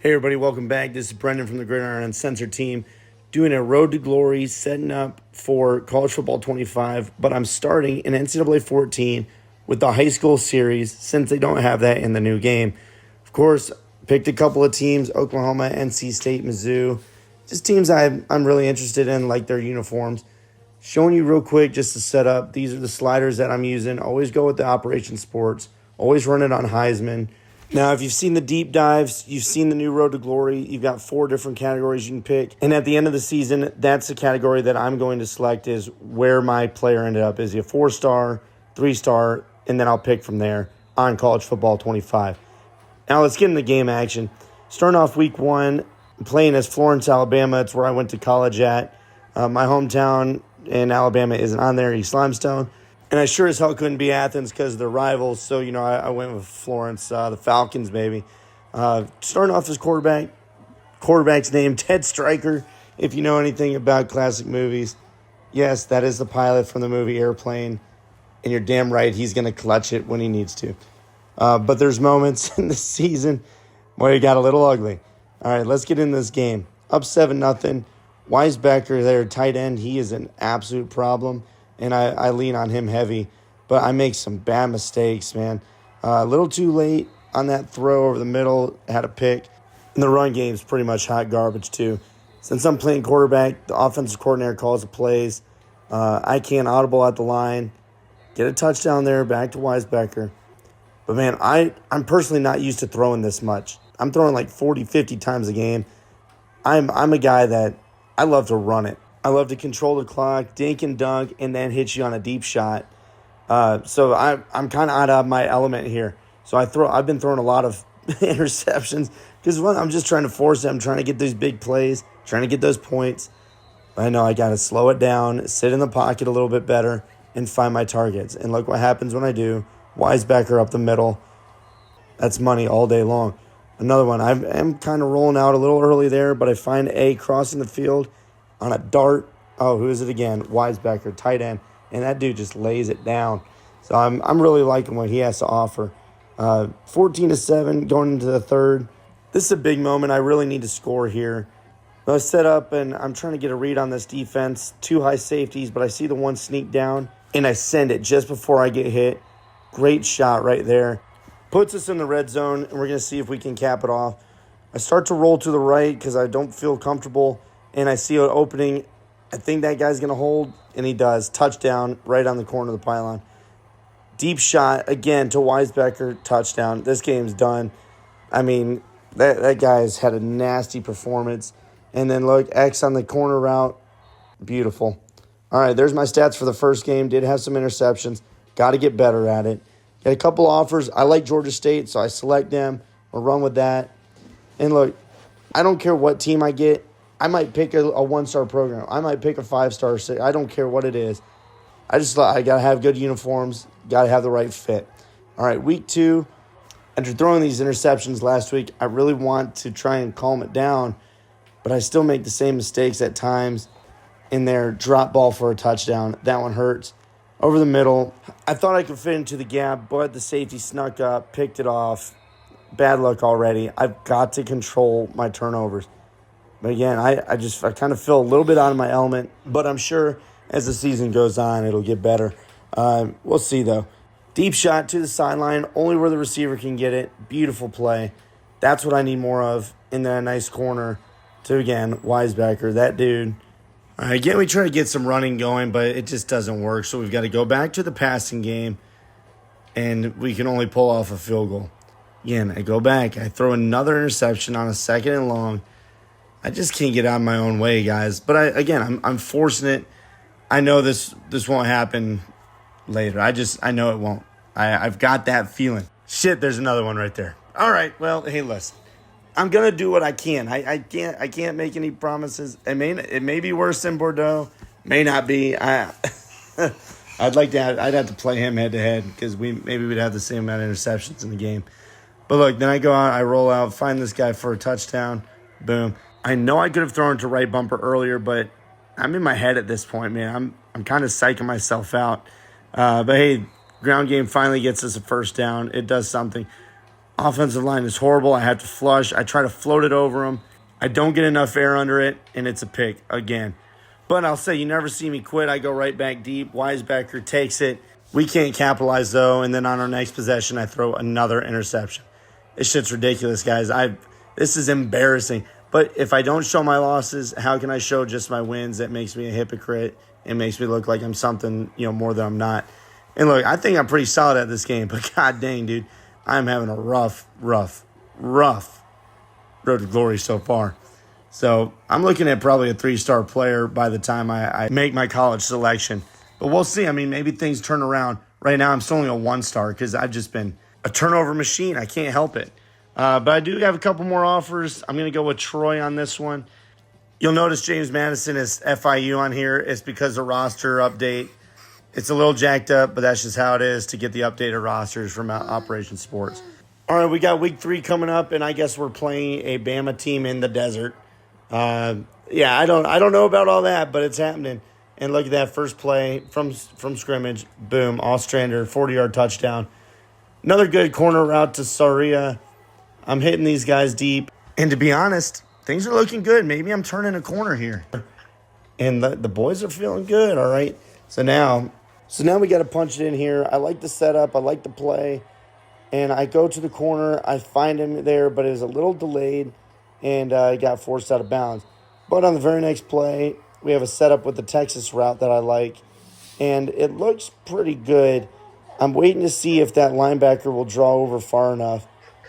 Hey everybody, welcome back. This is Brendan from the Gridiron Uncensored team doing a road to glory, setting up for college football 25, but I'm starting in NCAA14 with the high school series since they don't have that in the new game. Of course, picked a couple of teams, Oklahoma, NC State, Mizzou, just teams I'm really interested in, like their uniforms. Showing you real quick just to set up, these are the sliders that I'm using. Always go with the Operation Sports, always run it on Heisman. Now, if you've seen the deep dives, you've seen the new Road to Glory, you've got 4 different categories you can pick. And at the end of the season, that's the category that I'm going to select is where my player ended up. Is he a 4-star, 3-star, and then I'll pick from there on college football 25. Now, let's get into game action. Starting off week 1, playing as Florence, Alabama. It's where I went to college at. My hometown in Alabama isn't on there, East Limestone. And I sure as hell couldn't be Athens because they're rivals. So, I went with Florence, the Falcons, baby. Starting off as quarterback. Quarterback's name, Ted Stryker. If you know anything about classic movies, yes, that is the pilot from the movie Airplane. And you're damn right he's going to clutch it when he needs to. But there's moments in the season where it got a little ugly. All right, let's get into this game. Up 7-0. Weisbecker there, tight end. He is an absolute problem. And I lean on him heavy. But I make some bad mistakes, man. A little too late on that throw over the middle. Had a pick. And the run game's pretty much hot garbage, too. Since I'm playing quarterback, the offensive coordinator calls the plays. I can't audible at the line. Get a touchdown there, back to Weisbecker. But, man, I'm personally not used to throwing this much. I'm throwing like 40, 50 times a game. I'm a guy that I love to run it. I love to control the clock, dink and dunk, and then hit you on a deep shot. So I'm kind of out of my element here. So I've been throwing a lot of interceptions because I'm just trying to force them, trying to get those big plays, trying to get those points. I know I got to slow it down, sit in the pocket a little bit better, and find my targets. And look what happens when I do. Weisbecker up the middle. That's money all day long. Another one. I am kind of rolling out a little early there, but I find A crossing the field on a dart. Oh, who is it again? Weisbecker, tight end. And that dude just lays it down. So I'm really liking what he has to offer. 14-7 going into the third. This is a big moment. I really need to score here. I set up, and I'm trying to get a read on this defense. 2 high safeties, but I see the one sneak down, and I send it just before I get hit. Great shot right there. Puts us in the red zone, and we're going to see if we can cap it off. I start to roll to the right because I don't feel comfortable. And I see an opening. I think that guy's going to hold, and he does. Touchdown right on the corner of the pylon. Deep shot, again, to Weisbecker. Touchdown. This game's done. I mean, that guy's had a nasty performance. And then, look, X on the corner route. Beautiful. All right, there's my stats for the first game. Did have some interceptions. Got to get better at it. Got a couple offers. I like Georgia State, so I select them. I'll run with that. And, look, I don't care what team I get. I might pick a 1-star program. I might pick a 5-star. I don't care what it is. I got to have good uniforms. Got to have the right fit. All right, week 2. After throwing these interceptions last week, I really want to try and calm it down, but I still make the same mistakes at times in their drop ball for a touchdown. That one hurts. Over the middle, I thought I could fit into the gap, but the safety snuck up, picked it off. Bad luck already. I've got to control my turnovers. But again, I kind of feel a little bit out of my element, but I'm sure as the season goes on, it'll get better. We'll see, though. Deep shot to the sideline, only where the receiver can get it. Beautiful play. That's what I need more of in that nice corner to, again, Weisbecker. That dude. All right, again, we try to get some running going, but it just doesn't work. So we've got to go back to the passing game, and we can only pull off a field goal. Again, I go back. I throw another interception on a 2nd and long. I just can't get out of my own way, guys. But I'm forcing it. I know this won't happen later. I know it won't. I've got that feeling. Shit, there's another one right there. All right, well, hey, listen. I'm gonna do what I can. I can't make any promises. It may be worse than Bordeaux. May not be. I'd have to play him head to head because we'd have the same amount of interceptions in the game. But look, then I go out, I roll out, find this guy for a touchdown. Boom. I know I could have thrown it to right bumper earlier, but I'm in my head at this point, man. I'm kind of psyching myself out. But hey, ground game finally gets us a first down. It does something. Offensive line is horrible. I have to flush. I try to float it over him. I don't get enough air under it, and it's a pick again. But I'll say you never see me quit. I go right back deep. Weisbecker takes it. We can't capitalize, though, and then on our next possession, I throw another interception. This shit's ridiculous, guys. This is embarrassing. But if I don't show my losses, how can I show just my wins? That makes me a hypocrite. It makes me look like I'm something, more than I'm not. And look, I think I'm pretty solid at this game, but god dang, dude, I'm having a rough road to glory so far. So I'm looking at probably a 3-star player by the time I make my college selection. But we'll see. I mean, maybe things turn around. Right now, I'm still only a 1-star because I've just been a turnover machine. I can't help it. But I do have a couple more offers. I'm going to go with Troy on this one. You'll notice James Madison is FIU on here. It's because of roster update. It's a little jacked up, but that's just how it is to get the updated rosters from Operation Sports. All right, we got week 3 coming up, and I guess we're playing a Bama team in the desert. I don't know about all that, but it's happening. And look at that first play from scrimmage. Boom, Ostrander, 40-yard touchdown. Another good corner route to Saria. I'm hitting these guys deep. And to be honest, things are looking good. Maybe I'm turning a corner here. And the boys are feeling good, all right? So now we got to punch it in here. I like the setup. I like the play. And I go to the corner. I find him there, but it was a little delayed. And he got forced out of bounds. But on the very next play, we have a setup with the Texas route that I like. And it looks pretty good. I'm waiting to see if that linebacker will draw over far enough.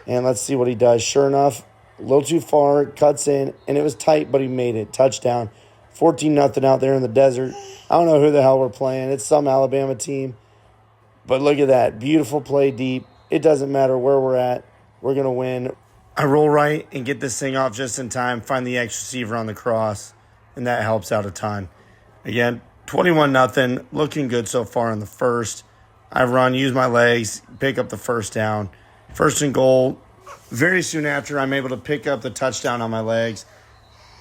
And let's see what he does. Sure enough, a little too far, cuts in, and it was tight, but he made it. Touchdown. 14-0 out there in the desert. I don't know who the hell we're playing. It's some Alabama team. But look at that. Beautiful play deep. It doesn't matter where we're at. We're going to win. I roll right and get this thing off just in time, find the X receiver on the cross, and that helps out a ton. Again, 21-0, looking good so far in the first. I run, use my legs, pick up the first down. First and goal. Very soon after, I'm able to pick up the touchdown on my legs.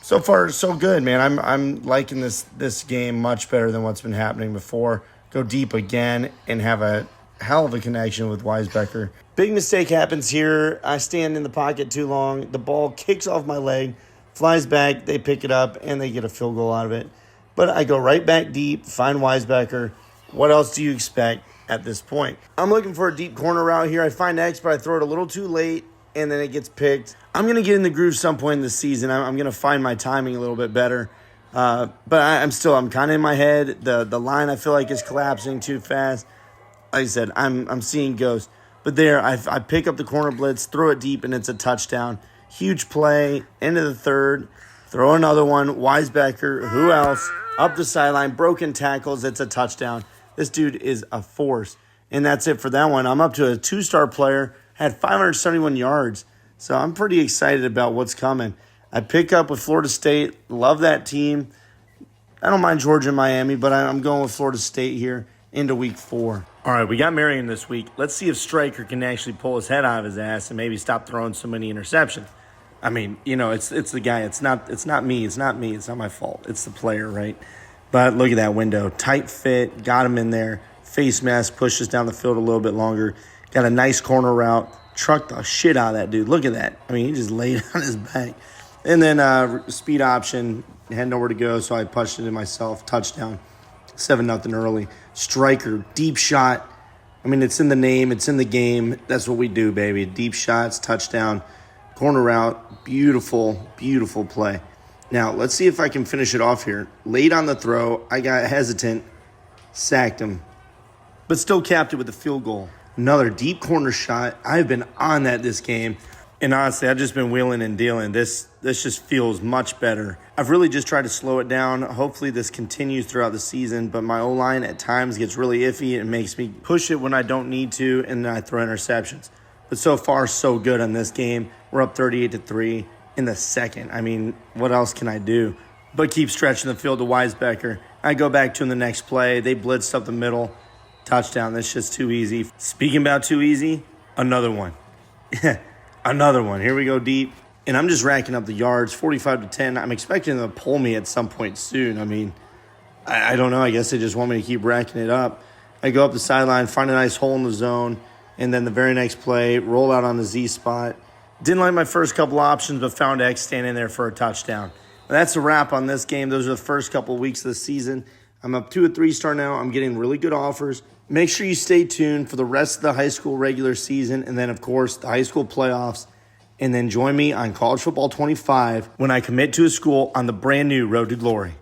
So far, so good, man. I'm liking this game much better than what's been happening before. Go deep again and have a hell of a connection with Weisbecker. Big mistake happens here. I stand in the pocket too long. The ball kicks off my leg, flies back, they pick it up, and they get a field goal out of it. But I go right back deep, find Weisbecker. What else do you expect at this point? I'm looking for a deep corner route here. I find X, but I throw it a little too late, and then it gets picked. I'm going to get in the groove some point in the season. I'm going to find my timing a little bit better. But I'm kind of in my head. The line I feel like is collapsing too fast. Like I said, I'm seeing ghosts. But there, I pick up the corner blitz, throw it deep, and it's a touchdown. Huge play, end of the third. Throw another one. Weisbecker, who else? Up the sideline, broken tackles. It's a touchdown. This dude is a force. And that's it for that one. I'm up to a 2-star player. Had 571 yards. So I'm pretty excited about what's coming. I pick up with Florida State. Love that team. I don't mind Georgia and Miami, but I'm going with Florida State here into week 4. All right, we got Marion this week. Let's see if Stryker can actually pull his head out of his ass and maybe stop throwing so many interceptions. I mean, it's the guy. It's not me. It's not me. It's not my fault. It's the player, right? But look at that window. Tight fit. Got him in there. Face mask pushes down the field a little bit longer. Got a nice corner route. Trucked the shit out of that dude. Look at that. I mean, he just laid on his back. And then speed option. Had nowhere to go, so I punched it in myself. Touchdown. 7-0 early. Stryker. Deep shot. I mean, it's in the name. It's in the game. That's what we do, baby. Deep shots. Touchdown. Corner route. Beautiful, beautiful play. Now, let's see if I can finish it off here. Late on the throw. I got hesitant. Sacked him. But still capped it with a field goal. Another deep corner shot. I've been on that this game. And honestly, I've just been wheeling and dealing. This just feels much better. I've really just tried to slow it down. Hopefully this continues throughout the season. But my O-line at times gets really iffy. It makes me push it when I don't need to. And then I throw interceptions. But so far, so good on this game. We're up 38-3 in the second. I mean, what else can I do? But keep stretching the field to Weisbecker. I go back to him the next play. They blitzed up the middle. Touchdown. That's just too easy. Speaking about too easy, another one. Another one. Here we go deep. And I'm just racking up the yards, 45-10. I'm expecting them to pull me at some point soon. I mean, I don't know. I guess they just want me to keep racking it up. I go up the sideline, find a nice hole in the zone, And then the very next play, roll out on the Z spot. Didn't like my first couple options, but found X standing there for a touchdown. That's a wrap on this game. Those are the first couple of weeks of the season. I'm up to a 3-star now. I'm getting really good offers. Make sure you stay tuned for the rest of the high school regular season and then, of course, the high school playoffs. And then join me on College Football 25 when I commit to a school on the brand new Road to Glory.